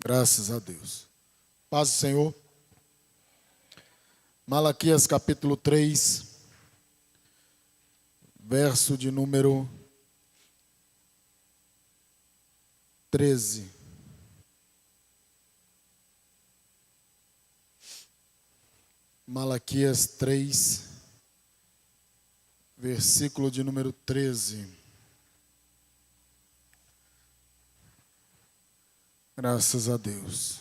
Graças a Deus. Paz do Senhor. Malaquias capítulo 3, verso de número 13. Malaquias 3, versículo de número 13. Graças a Deus.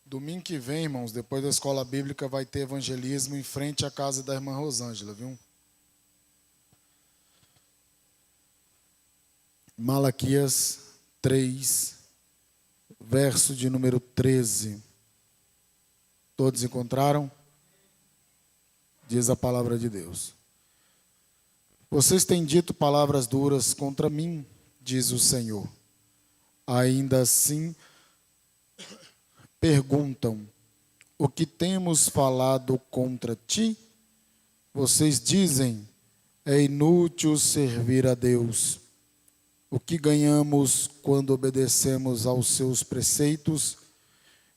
Domingo que vem, irmãos, depois da escola bíblica, vai ter evangelismo em frente à casa da irmã Rosângela, viu? Malaquias 3, verso de número 13. Todos encontraram? Diz a palavra de Deus. Vocês têm dito palavras duras contra mim, diz o Senhor. Ainda assim, perguntam, o que temos falado contra ti? Vocês dizem, é inútil servir a Deus. O que ganhamos quando obedecemos aos seus preceitos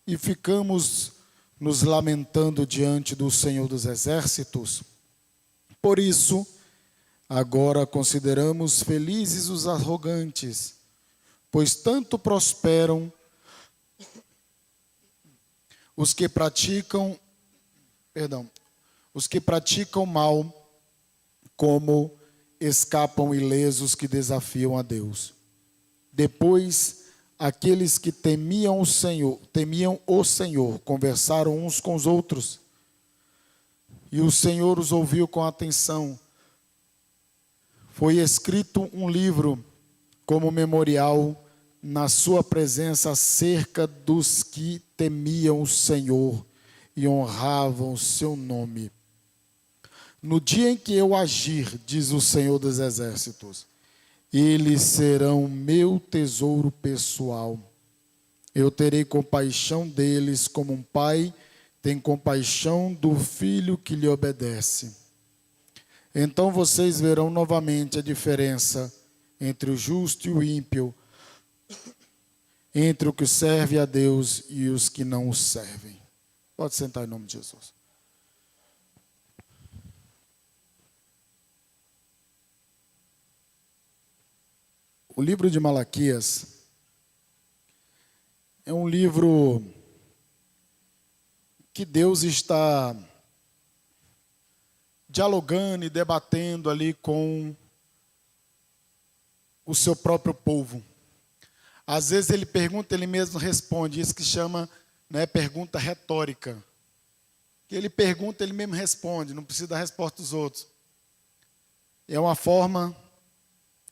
e ficamos nos lamentando diante do Senhor dos Exércitos? Por isso, agora consideramos felizes os arrogantes, pois tanto prosperam os que praticam mal, como escapam ilesos que desafiam a Deus. Depois, aqueles que temiam o Senhor, conversaram uns com os outros, e o Senhor os ouviu com atenção. Foi escrito um livro como memorial na sua presença acerca dos que temiam o Senhor e honravam o seu nome. No dia em que eu agir, diz o Senhor dos Exércitos, eles serão meu tesouro pessoal. Eu terei compaixão deles como um pai tem compaixão do filho que lhe obedece. Então vocês verão novamente a diferença entre o justo e o ímpio, entre o que serve a Deus e os que não o servem. Pode sentar em nome de Jesus. O livro de Malaquias é um livro que Deus está dialogando e debatendo ali com o seu próprio povo. Às vezes ele pergunta, ele mesmo responde. Isso que chama, pergunta retórica. Que ele pergunta, ele mesmo responde. Não precisa da resposta dos outros. É uma forma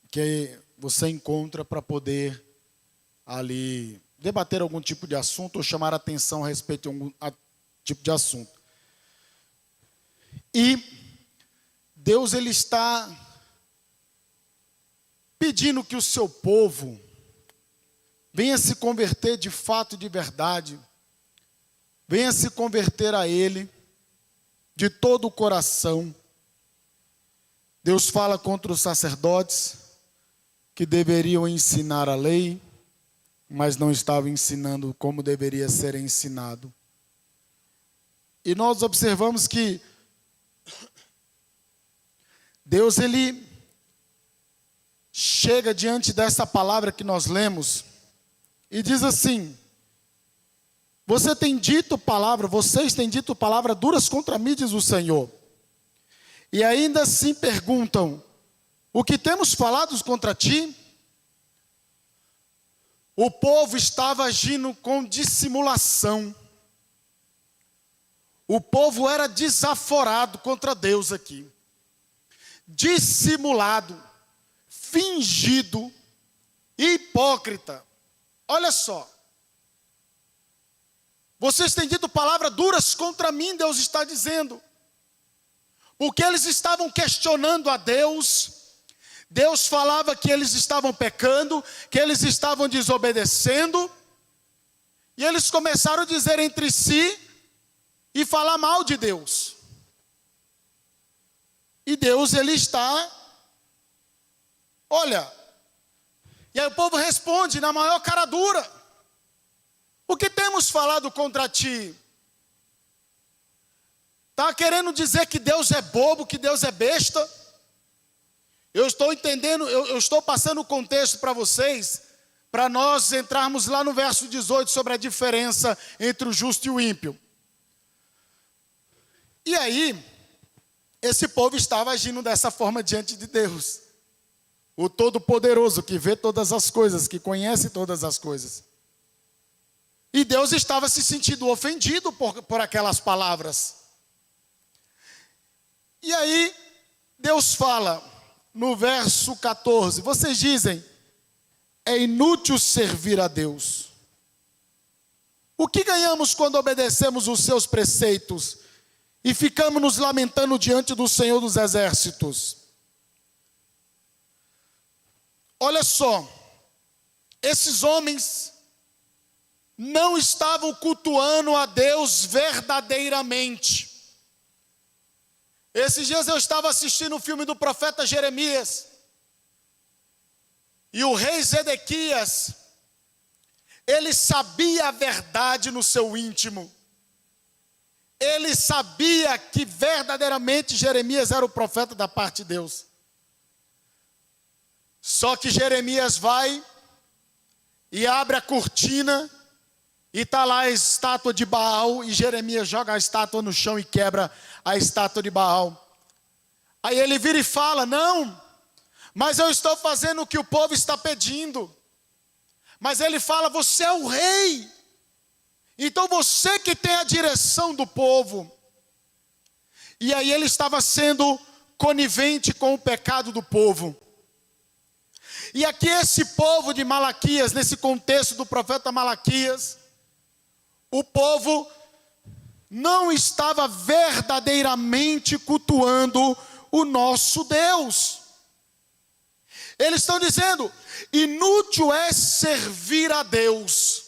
que você encontra para poder ali debater algum tipo de assunto ou chamar a atenção a respeito de algum tipo de assunto. E Deus ele está pedindo que o seu povo venha se converter de fato e de verdade. Venha se converter a Ele de todo o coração. Deus fala contra os sacerdotes que deveriam ensinar a lei, mas não estavam ensinando como deveria ser ensinado. E nós observamos que Deus ele chega diante dessa palavra que nós lemos e diz assim: vocês têm dito palavras duras contra mim, diz o Senhor. E ainda assim perguntam, o que temos falado contra ti? O povo estava agindo com dissimulação. O povo era desaforado contra Deus aqui. Dissimulado, fingido, hipócrita. Olha só. Vocês têm dito palavras duras contra mim, Deus está dizendo. Porque eles estavam questionando a Deus, Deus falava que eles estavam pecando, que eles estavam desobedecendo, e eles começaram a dizer entre si e falar mal de Deus. E Deus, ele está, olha, e aí o povo responde na maior cara dura: o que temos falado contra ti? Está querendo dizer que Deus é bobo, que Deus é besta? Eu estou entendendo, eu estou passando o contexto para vocês, para nós entrarmos lá no verso 18 sobre a diferença entre o justo e o ímpio. E aí, esse povo estava agindo dessa forma diante de Deus, o Todo-Poderoso, que vê todas as coisas, que conhece todas as coisas. E Deus estava se sentindo ofendido por aquelas palavras. E aí, Deus fala no verso 14: vocês dizem, é inútil servir a Deus. O que ganhamos quando obedecemos os seus preceitos e ficamos nos lamentando diante do Senhor dos Exércitos? Olha só, esses homens não estavam cultuando a Deus verdadeiramente. Esses dias eu estava assistindo o filme do profeta Jeremias, e o rei Zedequias, ele sabia a verdade no seu íntimo. Ele sabia que verdadeiramente Jeremias era o profeta da parte de Deus. Só que Jeremias vai e abre a cortina, e está lá a estátua de Baal, e Jeremias joga a estátua no chão e quebra a estátua de Baal. Aí ele vira e fala: não, mas eu estou fazendo o que o povo está pedindo. Mas ele fala: você é o rei, então você que tem a direção do povo. E aí ele estava sendo conivente com o pecado do povo. E aqui esse povo de Malaquias, nesse contexto do profeta Malaquias, o povo não estava verdadeiramente cultuando o nosso Deus. Eles estão dizendo: inútil é servir a Deus.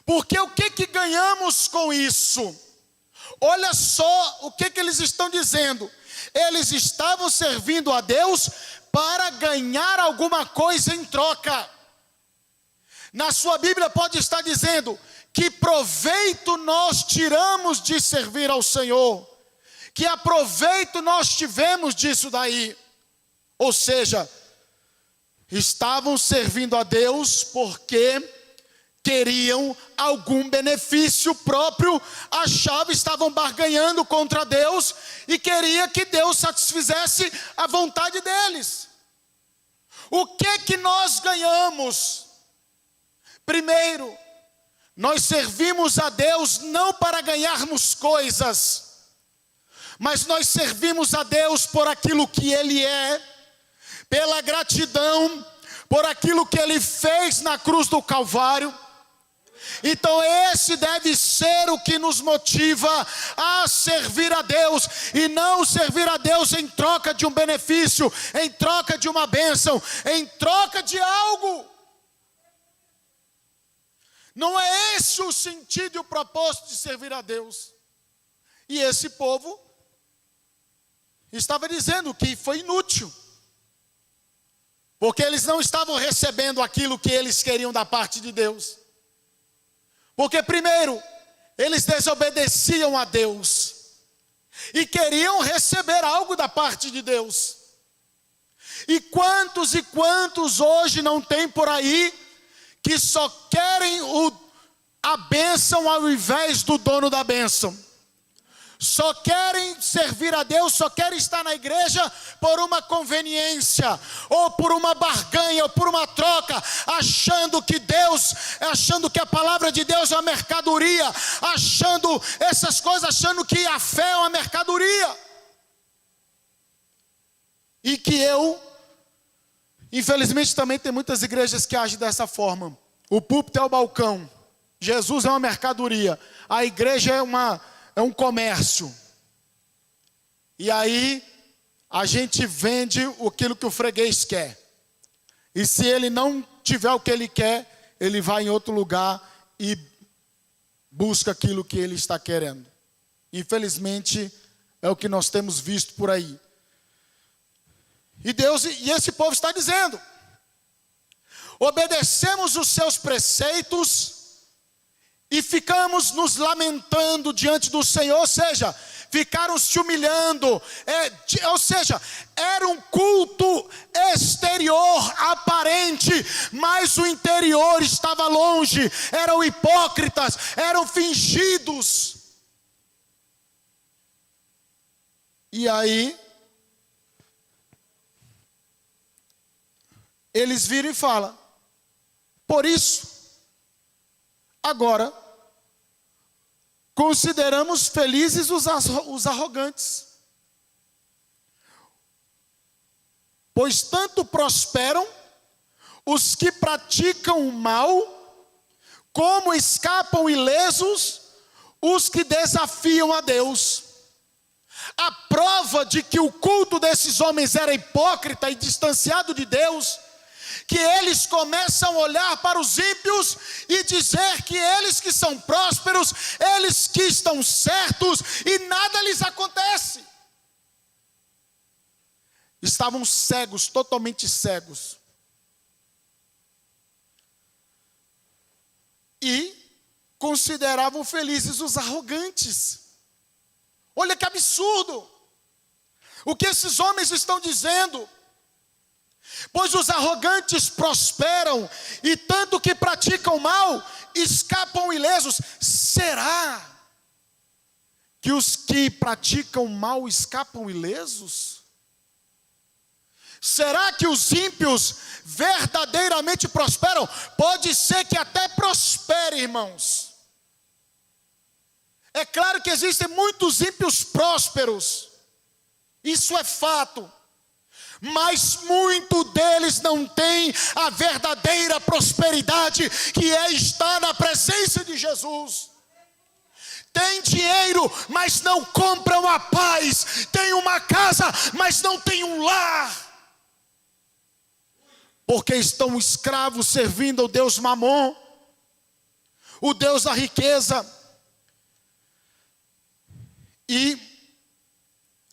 Porque o que ganhamos com isso? Olha só o que eles estão dizendo. Eles estavam servindo a Deus para ganhar alguma coisa em troca. Na sua Bíblia pode estar dizendo: que proveito nós tiramos de servir ao Senhor? Que aproveito nós tivemos disso daí? Ou seja, estavam servindo a Deus porque queriam algum benefício próprio, achavam, estavam barganhando contra Deus e queria que Deus satisfizesse a vontade deles. O que nós ganhamos? Primeiro, nós servimos a Deus não para ganharmos coisas, mas nós servimos a Deus por aquilo que Ele é, pela gratidão, por aquilo que Ele fez na cruz do Calvário. Então esse deve ser o que nos motiva a servir a Deus, e não servir a Deus em troca de um benefício, em troca de uma bênção, em troca de algo. Não é esse o sentido e o propósito de servir a Deus. E esse povo estava dizendo que foi inútil, porque eles não estavam recebendo aquilo que eles queriam da parte de Deus. Porque primeiro, eles desobedeciam a Deus e queriam receber algo da parte de Deus. E quantos hoje não tem por aí que só querem a bênção ao invés do dono da bênção? Só querem servir a Deus, só querem estar na igreja por uma conveniência, ou por uma barganha, ou por uma troca, achando que a palavra de Deus é uma mercadoria, achando essas coisas, achando que a fé é uma mercadoria. E que infelizmente também tem muitas igrejas que agem dessa forma. O púlpito é o balcão, Jesus é uma mercadoria, a igreja é um comércio. E aí a gente vende aquilo que o freguês quer. E se ele não tiver o que ele quer, ele vai em outro lugar e busca aquilo que ele está querendo. Infelizmente, é o que nós temos visto por aí. E esse povo está dizendo: obedecemos os seus preceitos e ficamos nos lamentando diante do Senhor, ou seja, ficaram se humilhando, ou seja, era um culto exterior aparente, mas o interior estava longe, eram hipócritas, eram fingidos. E aí, eles viram e falam: por isso, agora, consideramos felizes os arrogantes, pois tanto prosperam os que praticam o mal, como escapam ilesos os que desafiam a Deus. A prova de que o culto desses homens era hipócrita e distanciado de Deus, que eles começam a olhar para os ímpios e dizer que eles que são prósperos, eles que estão certos e nada lhes acontece. Estavam cegos, totalmente cegos. E consideravam felizes os arrogantes. Olha que absurdo o que esses homens estão dizendo. Pois os arrogantes prosperam, e tanto que praticam mal, escapam ilesos. Será que os que praticam mal escapam ilesos? Será que os ímpios verdadeiramente prosperam? Pode ser que até prospere, irmãos. É claro que existem muitos ímpios prósperos, isso é fato. Mas muito deles não tem a verdadeira prosperidade, que é estar na presença de Jesus. Tem dinheiro, mas não compram a paz. Tem uma casa, mas não tem um lar. Porque estão escravos servindo ao Deus Mamon, o Deus da riqueza. E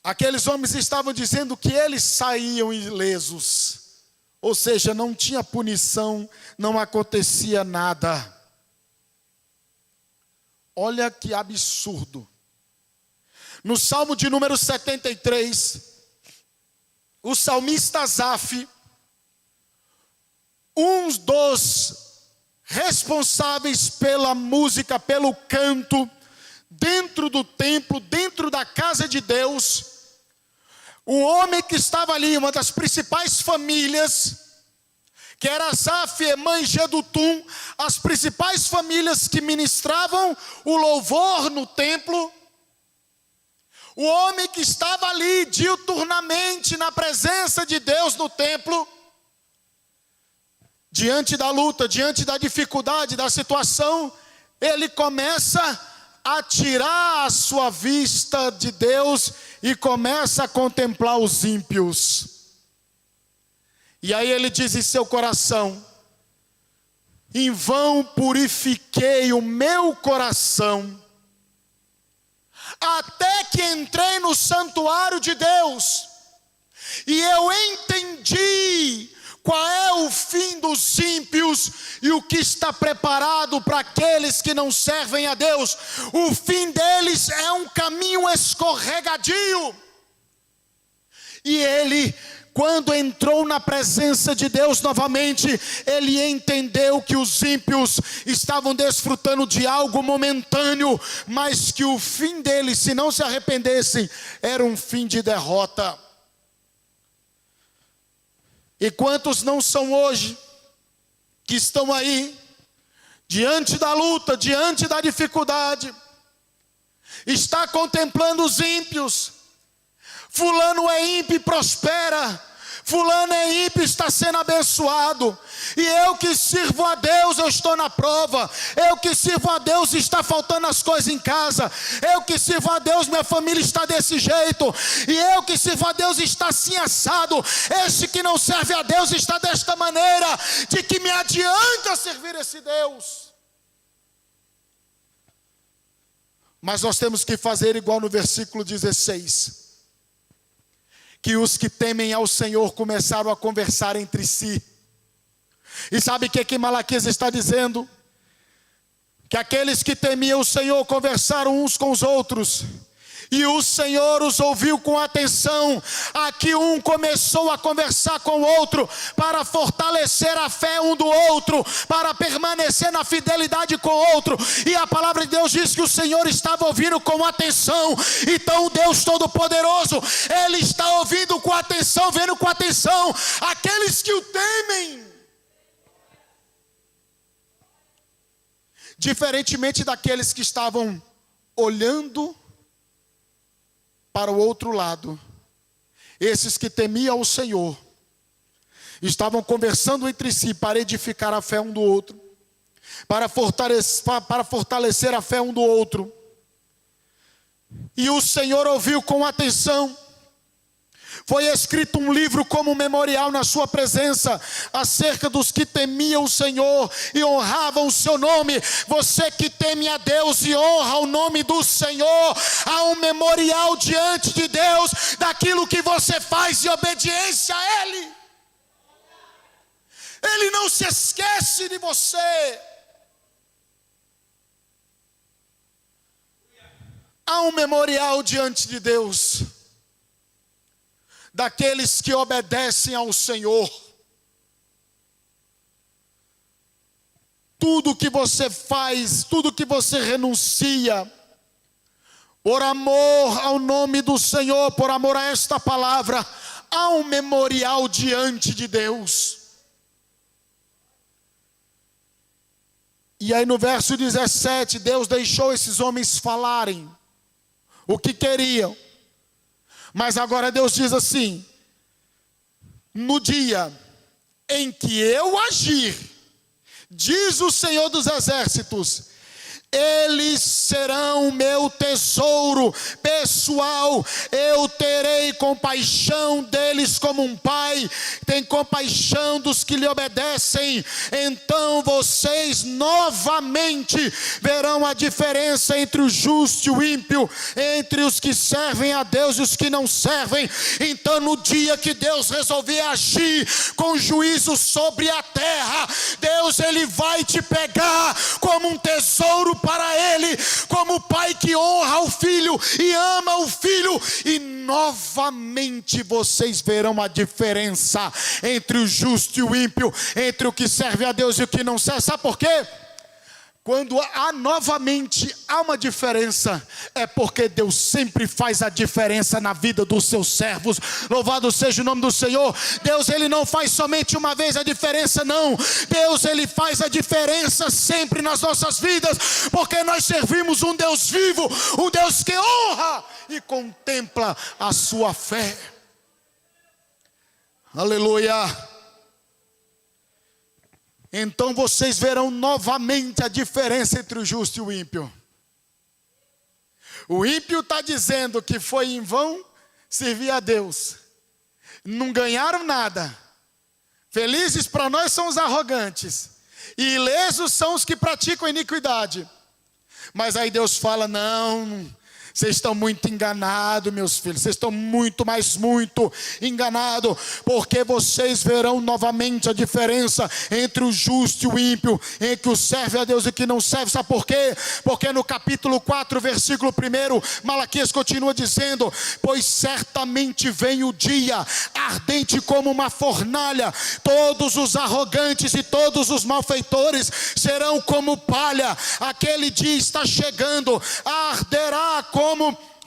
aqueles homens estavam dizendo que eles saíam ilesos, ou seja, não tinha punição, não acontecia nada. Olha que absurdo. No Salmo de número 73, o salmista Asaf, um dos responsáveis pela música, pelo canto, dentro do templo, dentro da casa de Deus, o homem que estava ali, uma das principais famílias, que era Asaf, Emã e Jedutum, as principais famílias que ministravam o louvor no templo, o homem que estava ali diuturnamente na presença de Deus no templo, diante da luta, diante da dificuldade, da situação, ele começa a tirar a sua vista de Deus e começa a contemplar os ímpios. E aí ele diz em seu coração: em vão purifiquei o meu coração, até que entrei no santuário de Deus, e eu entendi qual é o fim dos ímpios e o que está preparado para aqueles que não servem a Deus. O fim deles é um caminho escorregadio. E ele, quando entrou na presença de Deus novamente, ele entendeu que os ímpios estavam desfrutando de algo momentâneo, mas que o fim deles, se não se arrependessem, era um fim de derrota. E quantos não são hoje, que estão aí, diante da luta, diante da dificuldade, está contemplando os ímpios. Fulano é ímpio e prospera, Fulano é ímpio, está sendo abençoado. E eu que sirvo a Deus, eu estou na prova. Eu que sirvo a Deus, está faltando as coisas em casa. Eu que sirvo a Deus, minha família está desse jeito. E eu que sirvo a Deus, está assim assado. Este que não serve a Deus está desta maneira. De que me adianta servir esse Deus? Mas nós temos que fazer igual no versículo 16. Que os que temem ao Senhor começaram a conversar entre si. E sabe o que Malaquias está dizendo? Que aqueles que temiam o Senhor conversaram uns com os outros. E o Senhor os ouviu com atenção. Aqui um começou a conversar com o outro para fortalecer a fé um do outro, para permanecer na fidelidade com o outro. E a palavra de Deus diz que o Senhor estava ouvindo com atenção. Então o Deus Todo-Poderoso, Ele está ouvindo com atenção, vendo com atenção aqueles que o temem. Diferentemente daqueles que estavam olhando para o outro lado, esses que temiam o Senhor estavam conversando entre si para edificar a fé um do outro, para fortalecer a fé um do outro. E o Senhor ouviu com atenção. Foi escrito um livro como memorial na sua presença, acerca dos que temiam o Senhor e honravam o seu nome. Você que teme a Deus e honra o nome do Senhor, há um memorial diante de Deus, daquilo que você faz em obediência a Ele. Ele não se esquece de você. Há um memorial diante de Deus daqueles que obedecem ao Senhor. Tudo que você faz, tudo que você renuncia, por amor ao nome do Senhor, por amor a esta palavra, há um memorial diante de Deus. E aí no verso 17, Deus deixou esses homens falarem o que queriam. Mas agora Deus diz assim: no dia em que eu agir, diz o Senhor dos Exércitos, eles serão meu tesouro pessoal. Eu terei compaixão deles como um pai tem compaixão dos que lhe obedecem. Então vocês novamente verão a diferença entre o justo e o ímpio, entre os que servem a Deus e os que não servem. Então no dia que Deus resolver agir com juízo sobre a terra, Deus ele vai te pegar como um tesouro para Ele, como o pai que honra o filho e ama o filho. E novamente vocês verão a diferença entre o justo e o ímpio, entre o que serve a Deus e o que não serve. Sabe por quê? Quando há novamente há uma diferença, é porque Deus sempre faz a diferença na vida dos seus servos. Louvado seja o nome do Senhor. Deus ele não faz somente uma vez a diferença, não. Deus ele faz a diferença sempre nas nossas vidas, porque nós servimos um Deus vivo, um Deus que honra e contempla a sua fé. Aleluia. Então vocês verão novamente a diferença entre o justo e o ímpio. O ímpio está dizendo que foi em vão servir a Deus, não ganharam nada. Felizes para nós são os arrogantes, e ilesos são os que praticam iniquidade. Mas aí Deus fala: não, vocês estão muito enganados, meus filhos. Vocês estão muito, mas muito enganados. Porque vocês verão novamente a diferença entre o justo e o ímpio, entre o que serve a Deus e o que não serve. Sabe por quê? Porque no capítulo 4, versículo 1, Malaquias continua dizendo: pois certamente vem o dia, ardente como uma fornalha. Todos os arrogantes e todos os malfeitores serão como palha. Aquele dia está chegando, arderá como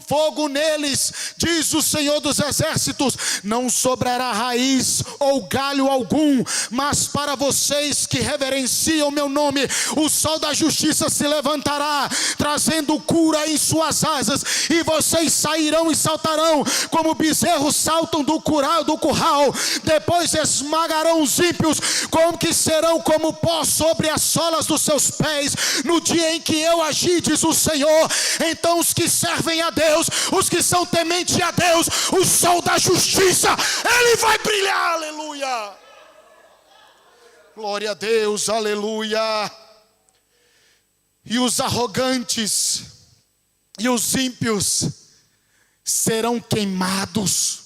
fogo neles, diz o Senhor dos Exércitos, não sobrará raiz ou galho algum, mas para vocês que reverenciam meu nome, o sol da justiça se levantará, trazendo cura em suas asas, e vocês sairão e saltarão, como bezerros saltam do curral, depois esmagarão os ímpios, como que serão como pó sobre as solas dos seus pés, no dia em que eu agi, diz o Senhor. Então os que servem a Deus, os que são tementes a Deus, o sol da justiça, ele vai brilhar, aleluia, glória a Deus, aleluia. E os arrogantes e os ímpios serão queimados,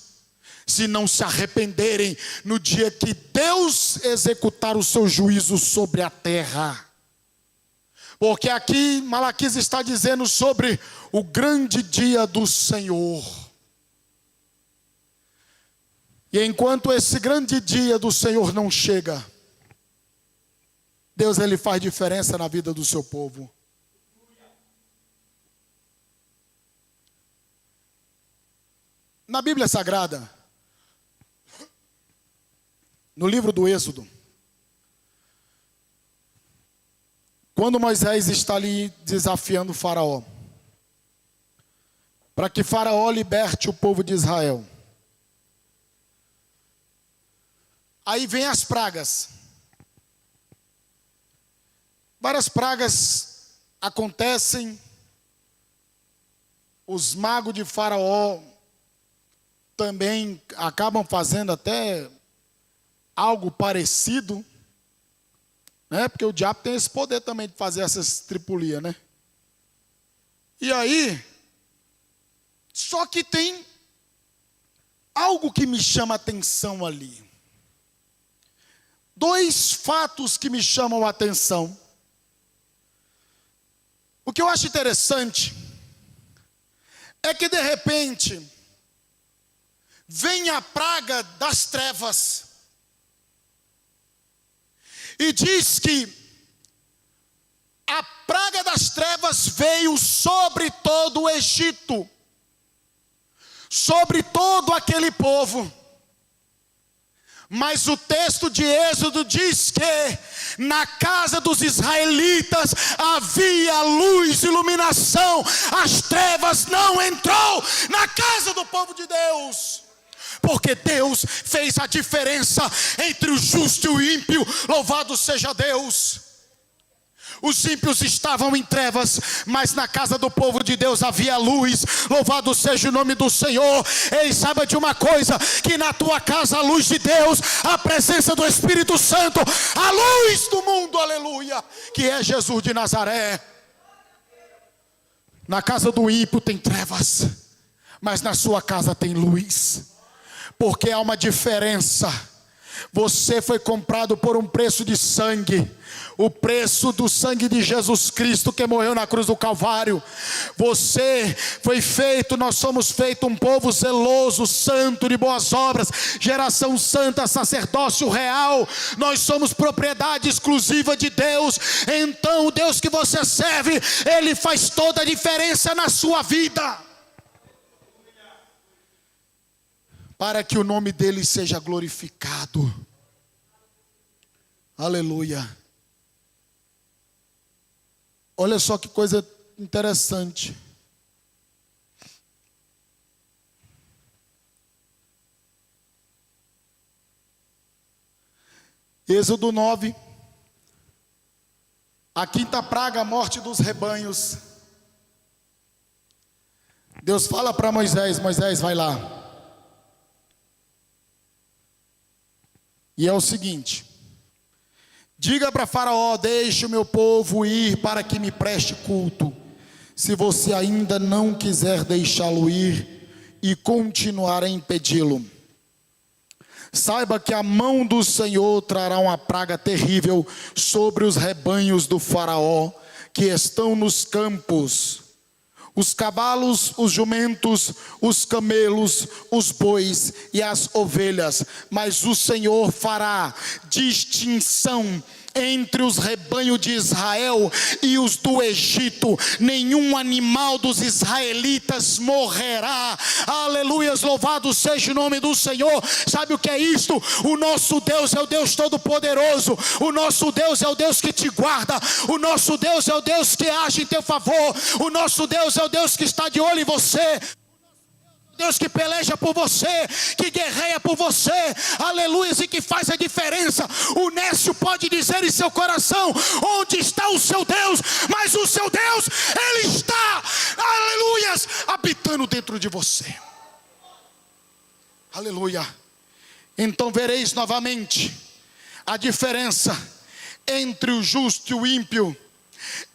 se não se arrependerem, no dia que Deus executar o seu juízo sobre a terra. Porque aqui Malaquias está dizendo sobre o grande dia do Senhor. E enquanto esse grande dia do Senhor não chega, Deus, ele faz diferença na vida do seu povo. Na Bíblia Sagrada, no livro do Êxodo, quando Moisés está ali desafiando o Faraó, para que Faraó liberte o povo de Israel, aí vem as pragas. Várias pragas acontecem, os magos de Faraó também acabam fazendo até algo parecido, né? Porque o diabo tem esse poder também de fazer essas tripulias, né? E aí, só que tem algo que me chama a atenção ali. Dois fatos que me chamam a atenção. O que eu acho interessante é que de repente vem a praga das trevas. E diz que a praga das trevas veio sobre todo o Egito, sobre todo aquele povo. Mas o texto de Êxodo diz que na casa dos israelitas havia luz, iluminação. As trevas não entrou na casa do povo de Deus. Porque Deus fez a diferença entre o justo e o ímpio. Louvado seja Deus. Os ímpios estavam em trevas, mas na casa do povo de Deus havia luz. Louvado seja o nome do Senhor. Ei, saiba de uma coisa, que na tua casa a luz de Deus, a presença do Espírito Santo, a luz do mundo, aleluia, que é Jesus de Nazaré. Na casa do ímpio tem trevas, mas na sua casa tem luz. Porque há uma diferença. Você foi comprado por um preço de sangue, o preço do sangue de Jesus Cristo que morreu na cruz do Calvário. Você foi feito, nós somos feito um povo zeloso, santo, de boas obras, geração santa, sacerdócio real. Nós somos propriedade exclusiva de Deus. Então o Deus que você serve, ele faz toda a diferença na sua vida, para que o nome dele seja glorificado. Aleluia. Olha só que coisa interessante. Êxodo 9. A quinta praga, a morte dos rebanhos. Deus fala para Moisés: Moisés, vai lá. E é o seguinte: diga para Faraó: deixe o meu povo ir para que me preste culto. Se você ainda não quiser deixá-lo ir e continuar a impedi-lo, saiba que a mão do Senhor trará uma praga terrível sobre os rebanhos do Faraó que estão nos campos, os cavalos, os jumentos, os camelos, os bois e as ovelhas. Mas o Senhor fará distinção entre os rebanhos de Israel e os do Egito, nenhum animal dos israelitas morrerá. Aleluias, louvado seja o nome do Senhor. Sabe o que é isto? O nosso Deus é o Deus Todo-Poderoso, o nosso Deus é o Deus que te guarda, o nosso Deus é o Deus que age em teu favor, o nosso Deus é o Deus que está de olho em você, Deus que peleja por você, que guerreia por você, aleluia, e que faz a diferença. O nécio pode dizer em seu coração: onde está o seu Deus? Mas o seu Deus, Ele está, aleluia, habitando dentro de você. Aleluia. Então vereis novamente a diferença entre o justo e o ímpio,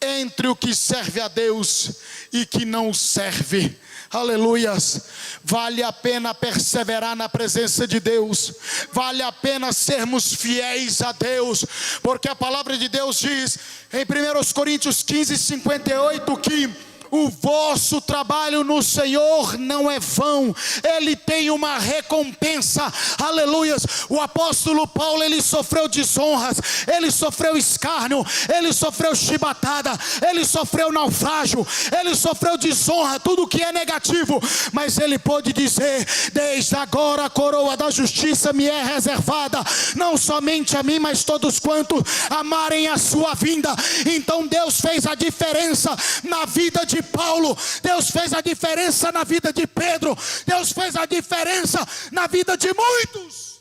entre o que serve a Deus e que não o serve. Aleluias. Vale a pena perseverar na presença de Deus, vale a pena sermos fiéis a Deus, porque a palavra de Deus diz em 1 Coríntios 15:58 que o vosso trabalho no Senhor não é vão, Ele tem uma recompensa. Aleluias. O apóstolo Paulo, ele sofreu desonras, ele sofreu escárnio, ele sofreu chibatada, ele sofreu naufrágio, ele sofreu desonra, tudo que é negativo, mas ele pôde dizer: desde agora a coroa da justiça me é reservada, não somente a mim, mas todos quantos amarem a sua vinda. Então Deus fez a diferença na vida de Paulo, Deus fez a diferença na vida de Pedro, Deus fez a diferença na vida de muitos,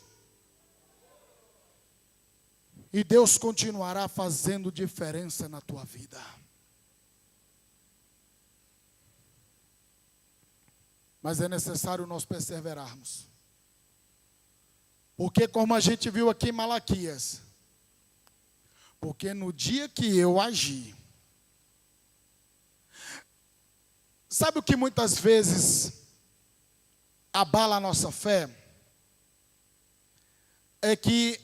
e Deus continuará fazendo diferença na tua vida. Mas é necessário nós perseverarmos, porque como a gente viu aqui em Malaquias, porque no dia que eu agi, sabe o que muitas vezes abala a nossa fé? É que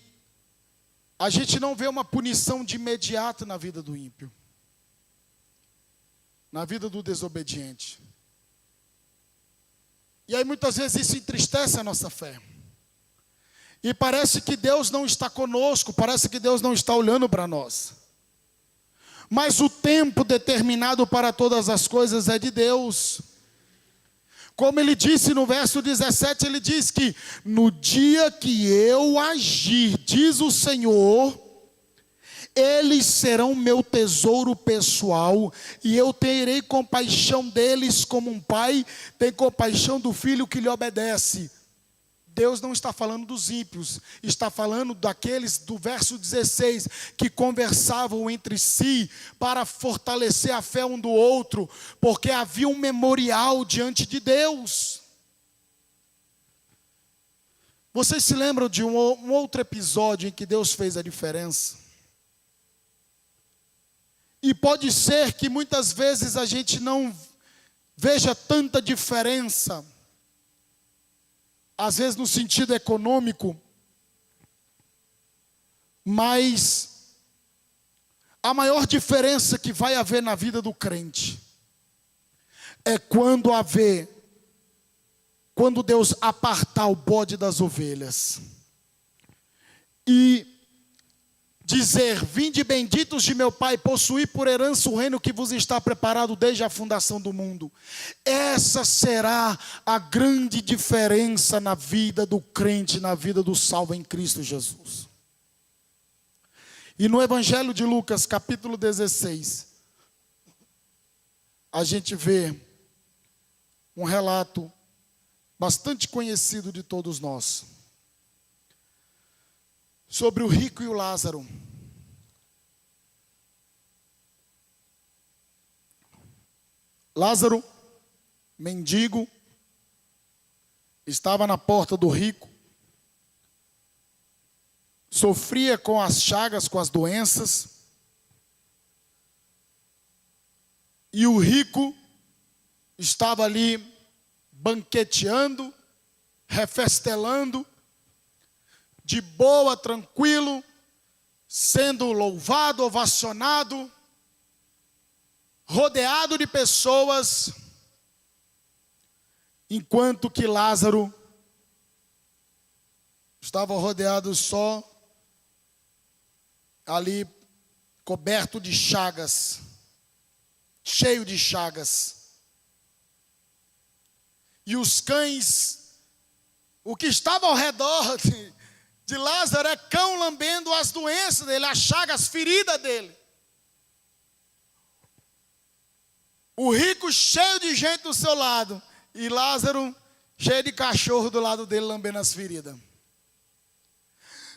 a gente não vê uma punição de imediato na vida do ímpio, na vida do desobediente. E aí muitas vezes isso entristece a nossa fé. E parece que Deus não está conosco, parece que Deus não está olhando para nós. Mas o tempo determinado para todas as coisas é de Deus. Como ele disse no verso 17, ele diz que no dia que eu agir, diz o Senhor, eles serão meu tesouro pessoal, e eu terei compaixão deles como um pai tem compaixão do filho que lhe obedece. Deus não está falando dos ímpios, está falando daqueles do verso 16, que conversavam entre si para fortalecer a fé um do outro, porque havia um memorial diante de Deus. Vocês se lembram de um outro episódio em que Deus fez a diferença? E pode ser que muitas vezes a gente não veja tanta diferença, às vezes no sentido econômico, mas a maior diferença que vai haver na vida do crente é quando Deus apartar o bode das ovelhas e dizer: vinde benditos de meu Pai, possuí por herança o reino que vos está preparado desde a fundação do mundo. Essa será a grande diferença na vida do crente, na vida do salvo em Cristo Jesus. E no Evangelho de Lucas, capítulo 16, a gente vê um relato bastante conhecido de todos nós, sobre o rico e o Lázaro. Lázaro, mendigo, estava na porta do rico, sofria com as chagas, com as doenças, e o rico estava ali banqueteando, refestelando, de boa, tranquilo, sendo louvado, ovacionado, rodeado de pessoas, enquanto que Lázaro estava rodeado só ali coberto de chagas, cheio de chagas. E os cães, o que estava ao redor de Lázaro é cão lambendo as doenças dele, as chagas, as feridas dele. O rico cheio de gente do seu lado, e Lázaro cheio de cachorro do lado dele, lambendo as feridas.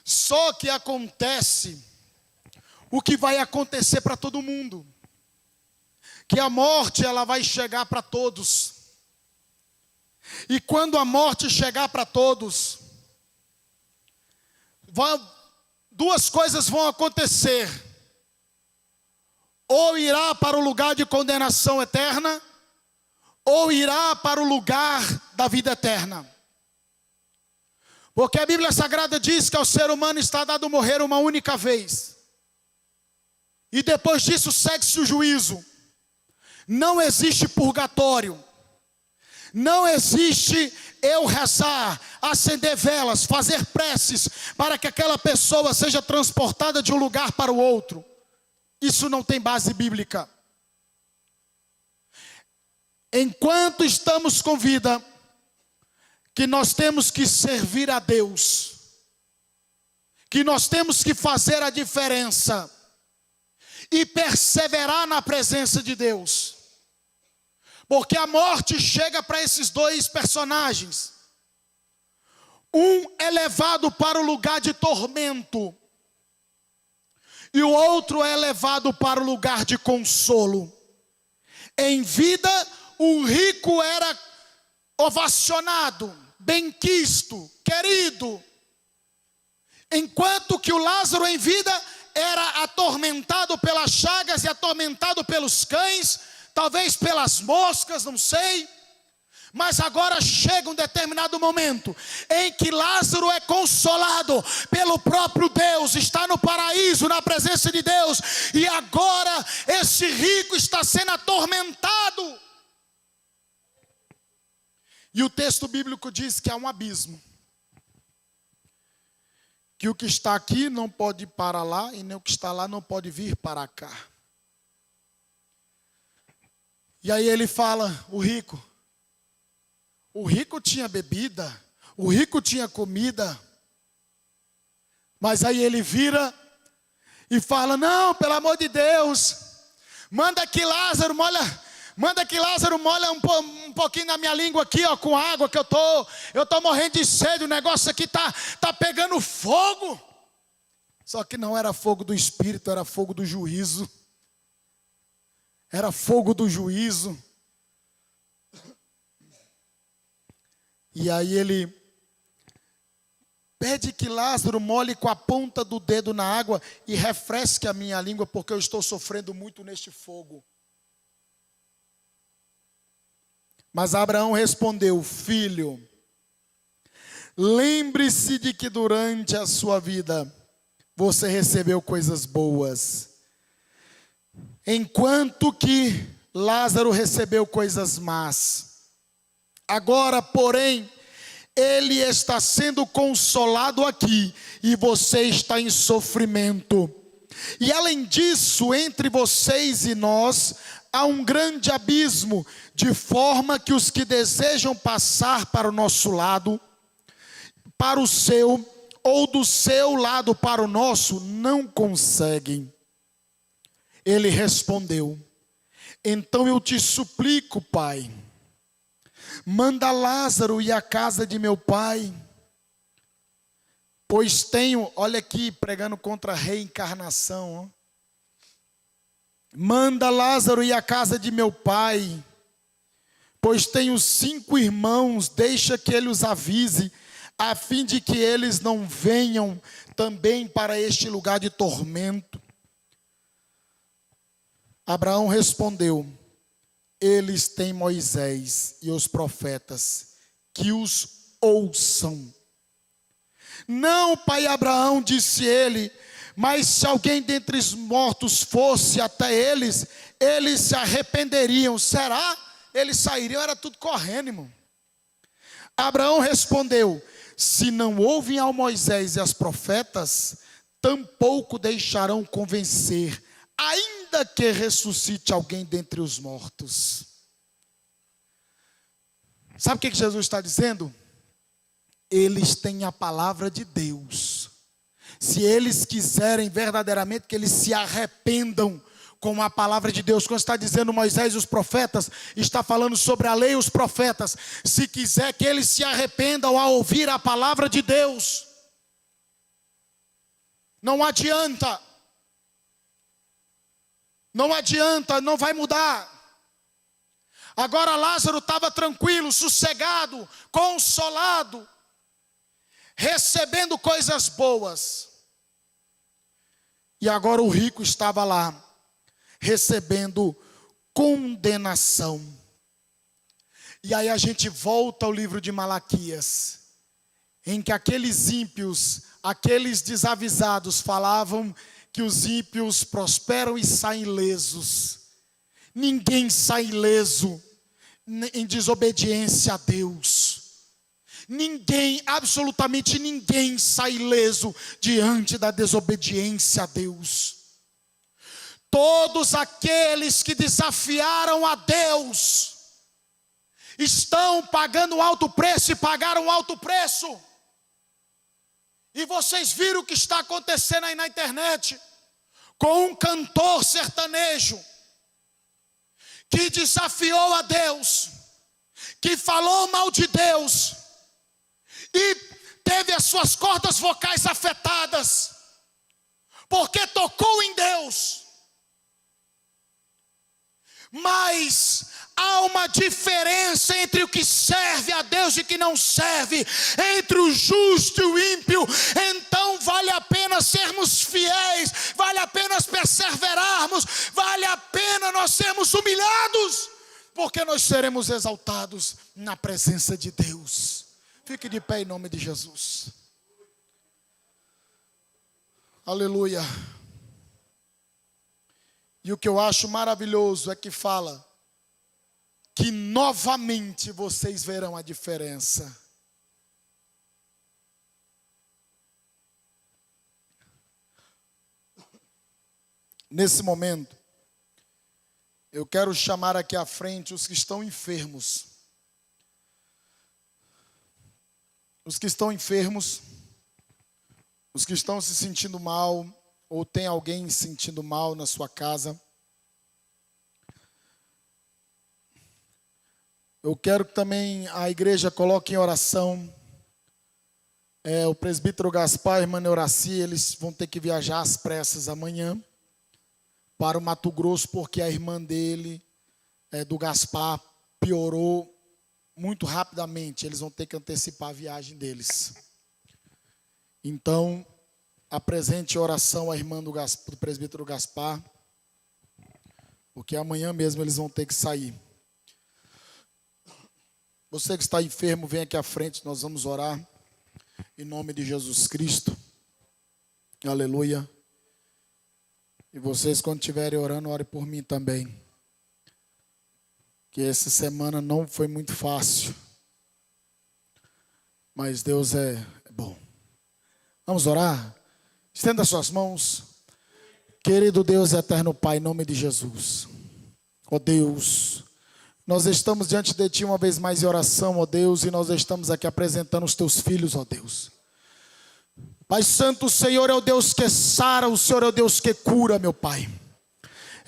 Só que acontece o que vai acontecer para todo mundo, que a morte ela vai chegar para todos. E quando a morte chegar para todos, duas coisas vão acontecer: ou irá para o lugar de condenação eterna, ou irá para o lugar da vida eterna. Porque a Bíblia Sagrada diz que ao ser humano está dado morrer uma única vez, e depois disso segue-se o juízo. Não existe purgatório, não existe eu rezar, acender velas, fazer preces para que aquela pessoa seja transportada de um lugar para o outro. Isso não tem base bíblica. Enquanto estamos com vida, que nós temos que servir a Deus, que nós temos que fazer a diferença e perseverar na presença de Deus. Porque a morte chega para esses dois personagens. Um é levado para o lugar de tormento, e o outro é levado para o lugar de consolo. Em vida, o rico era ovacionado, benquisto, querido, enquanto que o Lázaro em vida era atormentado pelas chagas e atormentado pelos cães, talvez pelas moscas, não sei. Mas agora chega um determinado momento em que Lázaro é consolado pelo próprio Deus, está no paraíso, na presença de Deus, e agora esse rico está sendo atormentado. E o texto bíblico diz que há um abismo, que o que está aqui não pode ir para lá, e nem o que está lá não pode vir para cá. E aí ele fala, o rico tinha bebida, o rico tinha comida, mas aí ele vira e fala, não, pelo amor de Deus, manda que Lázaro molha um pouquinho na minha língua aqui, ó, com água, que eu tô morrendo de sede, o negócio aqui tá pegando fogo. Só que não era fogo do Espírito, era fogo do juízo. Era fogo do juízo. E aí ele pede que Lázaro molhe com a ponta do dedo na água e refresque a minha língua, porque eu estou sofrendo muito neste fogo. Mas Abraão respondeu, filho, lembre-se de que durante a sua vida você recebeu coisas boas, enquanto que Lázaro recebeu coisas más. Agora, porém, ele está sendo consolado aqui e você está em sofrimento. E além disso, entre vocês e nós, há um grande abismo, de forma que os que desejam passar para o nosso lado, para o seu, ou do seu lado para o nosso, não conseguem. Ele respondeu, então eu te suplico, Pai, manda Lázaro ir à casa de meu pai, pois tenho, olha aqui, pregando contra a reencarnação, ó. Manda Lázaro ir à casa de meu pai, pois tenho 5 irmãos, deixa que ele os avise, a fim de que eles não venham também para este lugar de tormento. Abraão respondeu, eles têm Moisés e os profetas, que os ouçam. Não, pai Abraão, disse ele, mas se alguém dentre os mortos fosse até eles, eles se arrependeriam. Será? Eles sairiam, era tudo correndo, irmão. Abraão respondeu, se não ouvem ao Moisés e aos profetas, tampouco deixarão convencer, ainda que ressuscite alguém dentre os mortos. Sabe o que Jesus está dizendo? Eles têm a palavra de Deus. Se eles quiserem verdadeiramente que eles se arrependam com a palavra de Deus, quando está dizendo Moisés e os profetas, está falando sobre a lei e os profetas. Se quiser que eles se arrependam ao ouvir a palavra de Deus, não adianta. Não adianta, não vai mudar. Agora Lázaro estava tranquilo, sossegado, consolado, recebendo coisas boas. E agora o rico estava lá, recebendo condenação. E aí a gente volta ao livro de Malaquias, em que aqueles ímpios, aqueles desavisados falavam que os ímpios prosperam e saem ilesos. Ninguém sai ileso em desobediência a Deus. Ninguém, absolutamente ninguém sai ileso diante da desobediência a Deus. Todos aqueles que desafiaram a Deus estão pagando alto preço e pagaram alto preço. E vocês viram o que está acontecendo aí na internet com um cantor sertanejo que desafiou a Deus, que falou mal de Deus e teve as suas cordas vocais afetadas, porque tocou em Deus. Mas há uma diferença entre o que serve a Deus e o que não serve, entre o justo e o ímpio. Então vale a pena sermos fiéis, vale a pena perseverarmos, vale a pena nós sermos humilhados, porque nós seremos exaltados na presença de Deus. Fique de pé em nome de Jesus. Aleluia. E o que eu acho maravilhoso é que fala que novamente vocês verão a diferença. Nesse momento, eu quero chamar aqui à frente os que estão enfermos. Os que estão enfermos, os que estão se sentindo mal, ou tem alguém se sentindo mal na sua casa. Eu quero que também a igreja coloque em oração o presbítero Gaspar e a irmã Neuraci. Eles vão ter que viajar às pressas amanhã para o Mato Grosso, porque a irmã dele, do Gaspar, piorou muito rapidamente. Eles vão ter que antecipar a viagem deles. Então, apresente oração à irmã do presbítero Gaspar, porque amanhã mesmo eles vão ter que sair. Você que está enfermo, vem aqui à frente, nós vamos orar em nome de Jesus Cristo. Aleluia. E vocês, quando estiverem orando, orem por mim também. Que essa semana não foi muito fácil, mas Deus é bom. Vamos orar? Estenda suas mãos. Querido Deus, eterno Pai, em nome de Jesus. Ó Deus, nós estamos diante de Ti uma vez mais em oração, ó Deus, e nós estamos aqui apresentando os Teus filhos, ó Deus. Pai Santo, o Senhor é o Deus que sara, o Senhor é o Deus que cura, meu Pai.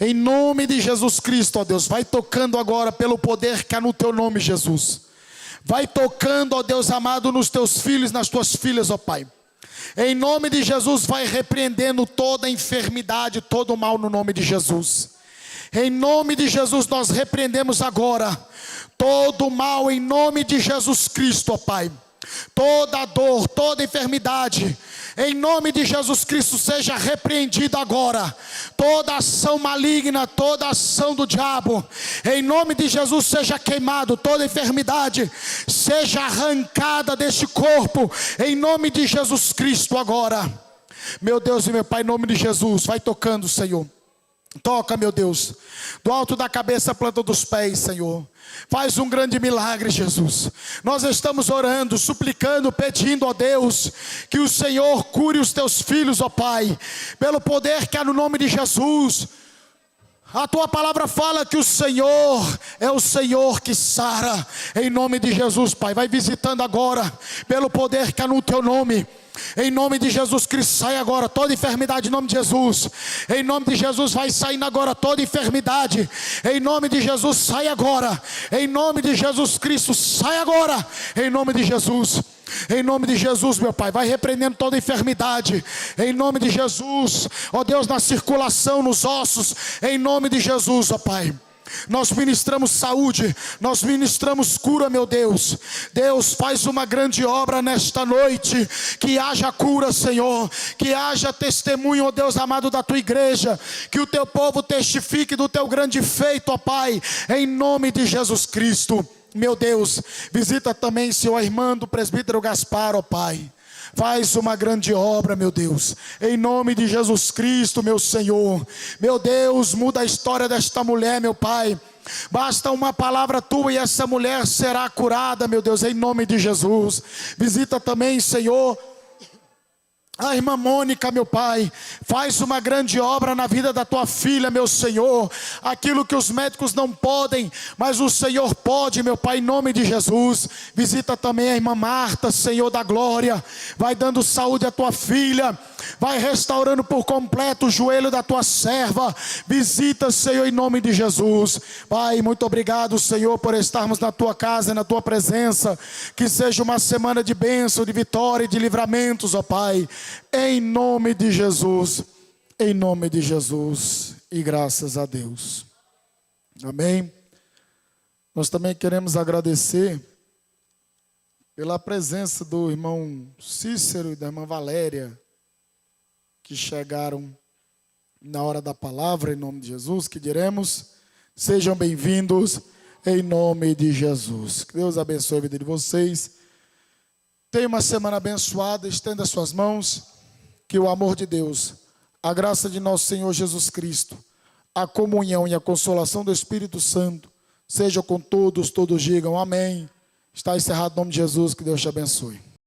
Em nome de Jesus Cristo, ó Deus, vai tocando agora pelo poder que há no Teu nome, Jesus. Vai tocando, ó Deus amado, nos Teus filhos, nas Tuas filhas, ó Pai. Em nome de Jesus, vai repreendendo toda enfermidade, todo mal no nome de Jesus. Em nome de Jesus, nós repreendemos agora todo mal em nome de Jesus Cristo, ó Pai. Toda dor, toda enfermidade, em nome de Jesus Cristo, seja repreendida agora. Toda ação maligna, toda ação do diabo, em nome de Jesus, seja queimado. Toda enfermidade, seja arrancada deste corpo, em nome de Jesus Cristo agora. Meu Deus e meu Pai, em nome de Jesus, vai tocando, Senhor. Toca, meu Deus, do alto da cabeça à planta dos pés, Senhor. Faz um grande milagre, Jesus. Nós estamos orando, suplicando, pedindo, ó Deus, que o Senhor cure os teus filhos, ó Pai, pelo poder que há no nome de Jesus. A tua palavra fala que o Senhor é o Senhor que sara. Em nome de Jesus, Pai, vai visitando agora, pelo poder que há no teu nome. Em nome de Jesus Cristo, sai agora toda enfermidade, em nome de Jesus. Em nome de Jesus, vai saindo agora toda enfermidade. Em nome de Jesus, sai agora. Em nome de Jesus Cristo, sai agora. Em nome de Jesus. Em nome de Jesus, meu Pai, vai repreendendo toda enfermidade. Em nome de Jesus, ó Deus, na circulação, nos ossos. Em nome de Jesus, ó Pai. Nós ministramos saúde, nós ministramos cura, meu Deus. Deus, faz uma grande obra nesta noite. Que haja cura, Senhor. Que haja testemunho, ó Deus amado, da tua igreja. Que o teu povo testifique do teu grande feito, ó Pai. Em nome de Jesus Cristo. Meu Deus, visita também, Senhor, a irmã do presbítero Gaspar, ó Pai. Faz uma grande obra, meu Deus, em nome de Jesus Cristo, meu Senhor. Meu Deus, muda a história desta mulher, meu Pai. Basta uma palavra tua e essa mulher será curada, meu Deus, em nome de Jesus. Visita também, Senhor, a irmã Mônica, meu Pai. Faz uma grande obra na vida da tua filha, meu Senhor. Aquilo que os médicos não podem, mas o Senhor pode, meu Pai, em nome de Jesus. Visita também a irmã Marta, Senhor da glória. Vai dando saúde à tua filha. Vai restaurando por completo o joelho da tua serva. Visita, Senhor, em nome de Jesus. Pai, muito obrigado, Senhor, por estarmos na tua casa, na tua presença. Que seja uma semana de bênção, de vitória e de livramentos, ó Pai. Em nome de Jesus. Em nome de Jesus. E graças a Deus. Amém. Nós também queremos agradecer pela presença do irmão Cícero e da irmã Valéria, que chegaram na hora da palavra, em nome de Jesus, que diremos, sejam bem-vindos em nome de Jesus. Que Deus abençoe a vida de vocês. Tenha uma semana abençoada, estenda suas mãos, que o amor de Deus, a graça de nosso Senhor Jesus Cristo, a comunhão e a consolação do Espírito Santo, seja com todos digam amém. Está encerrado em nome de Jesus, que Deus te abençoe.